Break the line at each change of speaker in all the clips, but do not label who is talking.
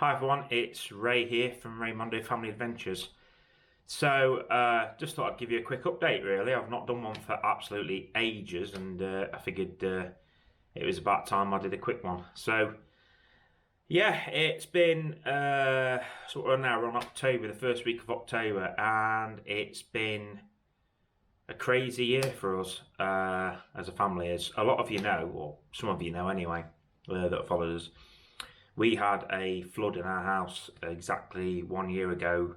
Hi everyone, it's Ray here from Raymondo Family Adventures. Just thought I'd give you a quick update really. I've not done one for absolutely ages and I figured it was about time I did a quick one. It's been, we're now on October, the first week of October, and it's been a crazy year for us as a family. As a lot of you know, or some of you know anyway, that followed us. We had a flood in our house exactly 1 year ago.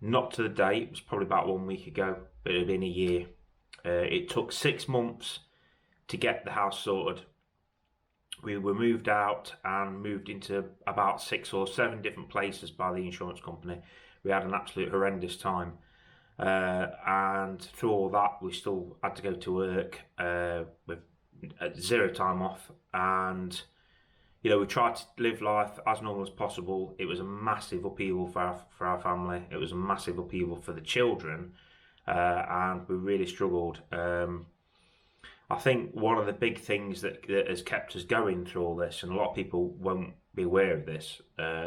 Not to the date, it was probably about 1 week ago, but it had been a year. It took 6 months to get the house sorted. We were moved out and moved into about 6 or 7 different places by the insurance company. We had an absolute horrendous time. And through all that, we still had to go to work with zero time off, and we tried to live life as normal as possible. It was a massive upheaval for our family. It was a massive upheaval for the children, and we really struggled. I think one of the big things that has kept us going through all this, and a lot of people won't be aware of this,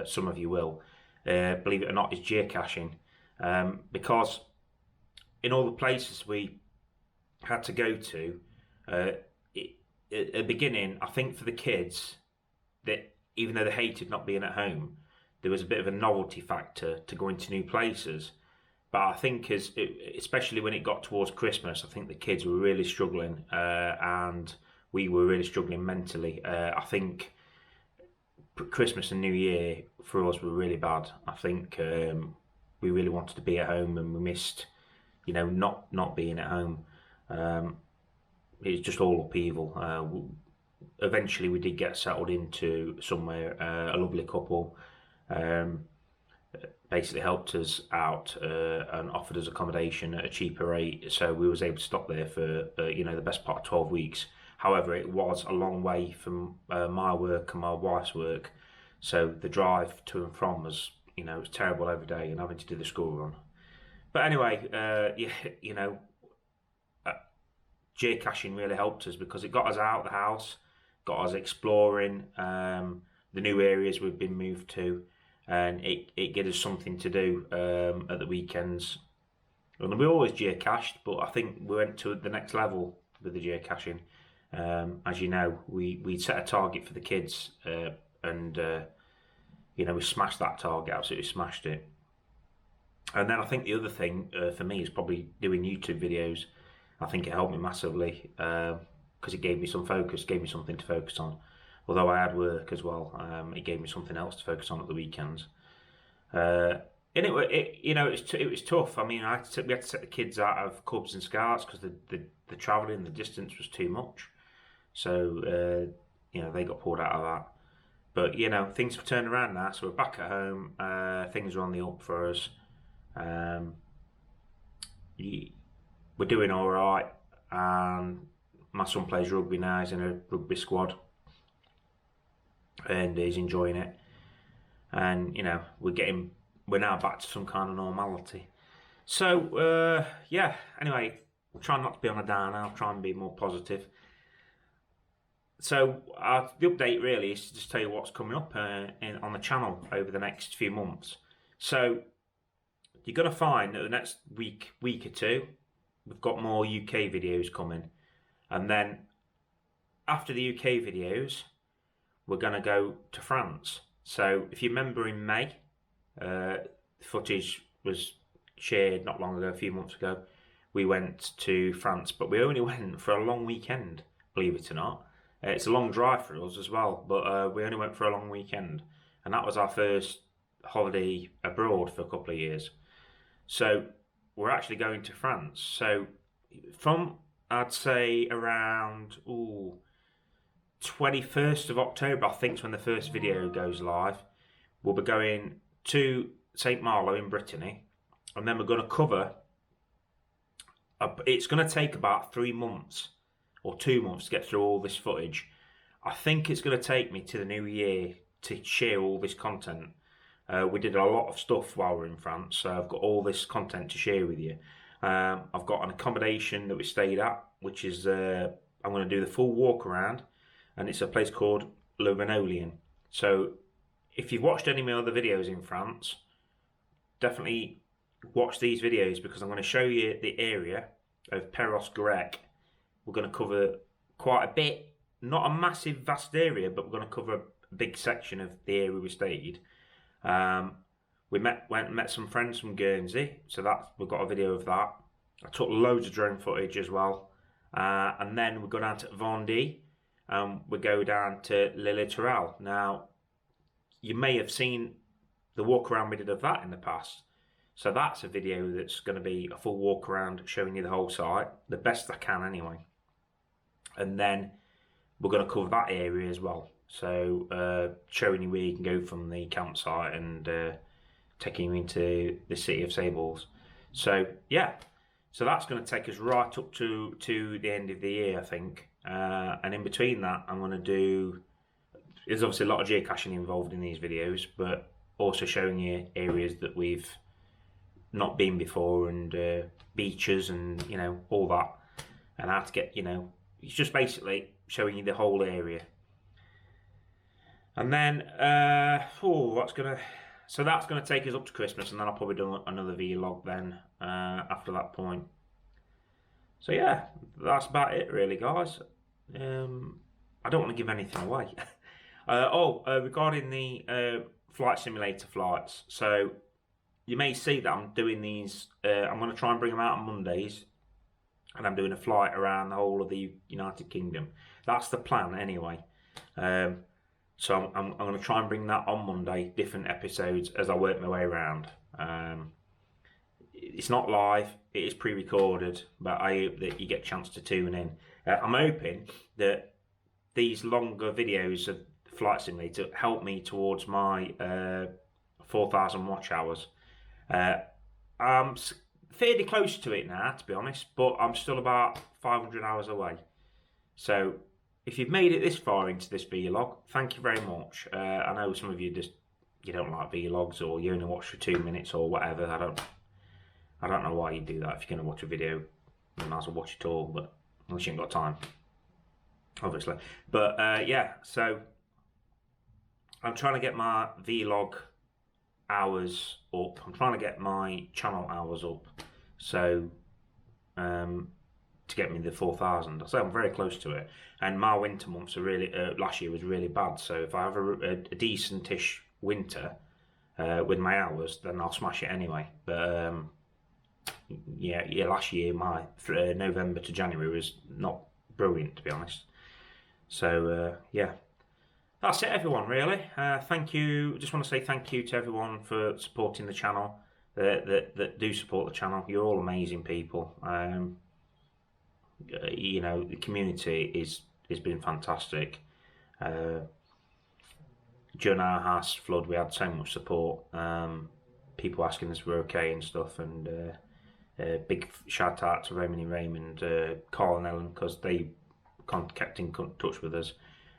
some of you will, believe it or not, is geocaching. Because in all the places we had to go to, at the beginning, I think for the kids, that even though they hated not being at home, there was a bit of a novelty factor to going to new places. But I think especially when it got towards Christmas, I think the kids were really struggling, and we were really struggling mentally. I think Christmas and New Year for us were really bad. I think we really wanted to be at home, and we missed, not being at home. It's just all upheaval. Eventually we did get settled into somewhere. A lovely couple basically helped us out and offered us accommodation at a cheaper rate, so we was able to stop there for the best part of 12 weeks. However, it was a long way from my work and my wife's work, so the drive to and from was it was terrible every day, and having to do the school run. But anyway, geocaching really helped us because it got us out of the house, got us exploring the new areas we've been moved to, and it gave us something to do at the weekends. And we always geocached, but I think we went to the next level with the geocaching. As you know, we set a target for the kids, and we smashed that target, absolutely smashed it. And then I think the other thing for me is probably doing YouTube videos. I think it helped me massively because it gave me some focus, gave me something to focus on. Although I had work as well, it gave me something else to focus on at the weekends. And it was tough. I mean, we had to set the kids out of Cubs and Scouts because the travelling, the distance was too much. So they got pulled out of that. But things have turned around now, so we're back at home. Things are on the up for us. We're doing all right, and my son plays rugby now. He's in a rugby squad, and he's enjoying it. And we're now back to some kind of normality. So anyway, we'll try not to be on a downer. I'll try and be more positive. So the update really is to just tell you what's coming up on the channel over the next few months. So you're going to find that the next week or two, we've got more UK videos coming, and then after the UK videos, we're going to go to France. So if you remember in May, footage was shared not long ago, a few months ago. We went to France, but we only went for a long weekend, believe it or not. It's a long drive for us as well, but we only went for a long weekend, and that was our first holiday abroad for a couple of years. So we're actually going to France. So from, I'd say, around 21st of October, I think is when the first video goes live. We'll be going to St. Malo in Brittany, and then we're going to cover, it's going to take about 3 months or 2 months to get through all this footage. I think it's going to take me to the new year to share all this content. We did a lot of stuff while we were in France, so I've got all this content to share with you. I've got an accommodation that we stayed at, which is I'm going to do the full walk around, and it's a place called Le Renoulien. So if you've watched any of my other videos in France, definitely watch these videos, because I'm going to show you the area of Perros-Guirec. We're going to cover quite a bit, not a massive vast area, but we're going to cover a big section of the area we stayed. We went and met some friends from Guernsey, so we've got a video of that. I took loads of drone footage as well, and then we go down to Vendée, and we go down to Le Littoral. Now, you may have seen the walk around we did of that in the past. So that's a video that's going to be a full walk around, showing you the whole site, the best I can anyway. And then we're going to cover that area as well. So showing you where you can go from the campsite and taking you into the city of Sables. So yeah, so that's going to take us right up to the end of the year, I think. And in between that, I'm going to do, there's obviously a lot of geocaching involved in these videos, but also showing you areas that we've not been before, and beaches, and you know, all that, and how to get, you know, it's just basically showing you the whole area. And then so that's gonna take us up to Christmas, and then I'll probably do another vlog then after that point. So yeah, that's about it really, guys. I don't want to give anything away. Regarding the flight simulator flights, so you may see that I'm doing these, I'm going to try and bring them out on Mondays, and I'm doing a flight around the whole of the United Kingdom. That's the plan anyway. So I'm going to try and bring that on Monday, different episodes as I work my way around. It's not live, it is pre-recorded, but I hope that you get a chance to tune in. I'm hoping that these longer videos of Flight Simulator help me towards my 4,000 watch hours. I'm fairly close to it now, to be honest, but I'm still about 500 hours away. So if you've made it this far into this vlog, thank you very much. I know some of you you don't like vlogs, or you only watch for 2 minutes or whatever. I don't know why you do that. If you're going to watch a video, you might as well watch it all, but unless you ain't got time, obviously. But yeah, so I'm trying to get my vlog hours up. I'm trying to get my channel hours up, so to get me the 4,000. I say I'm very close to it. And my winter months are really, last year was really bad, so if I have a decentish winter with my hours, then I'll smash it anyway. But yeah, last year my November to January was not brilliant, to be honest. So yeah, that's it, everyone, really. Thank you. Just want to say thank you to everyone for supporting the channel, that do support the channel. You're all amazing people. You know, the community has been fantastic. During our house flood, we had so much support. People asking us if we're okay and stuff, and big shout out to Raymond, Carl and Ellen, because they kept in touch with us.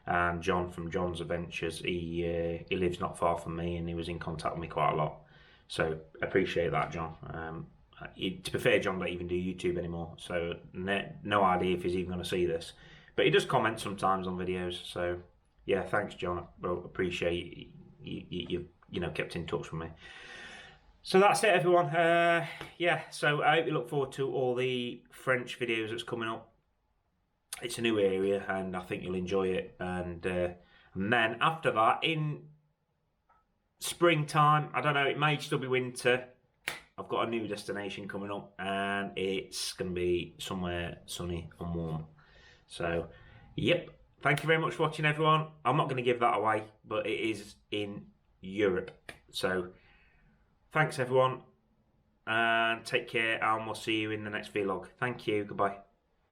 And John from John's Adventures, he lives not far from me, and he was in contact with me quite a lot. So appreciate that, John. To be fair, John don't even do YouTube anymore, so no idea if he's even going to see this. But he does comment sometimes on videos. So yeah, thanks, John. I appreciate you know, kept in touch with me. So that's it, everyone. Yeah, so I hope you look forward to all the French videos that's coming up. It's a new area, and I think you'll enjoy it. And then after that, in springtime, I don't know, it may still be winter, I've got a new destination coming up, and it's going to be somewhere sunny and warm. So, yep. Thank you very much for watching, everyone. I'm not going to give that away, but it is in Europe. So, thanks, everyone, and take care, and we'll see you in the next vlog. Thank you. Goodbye.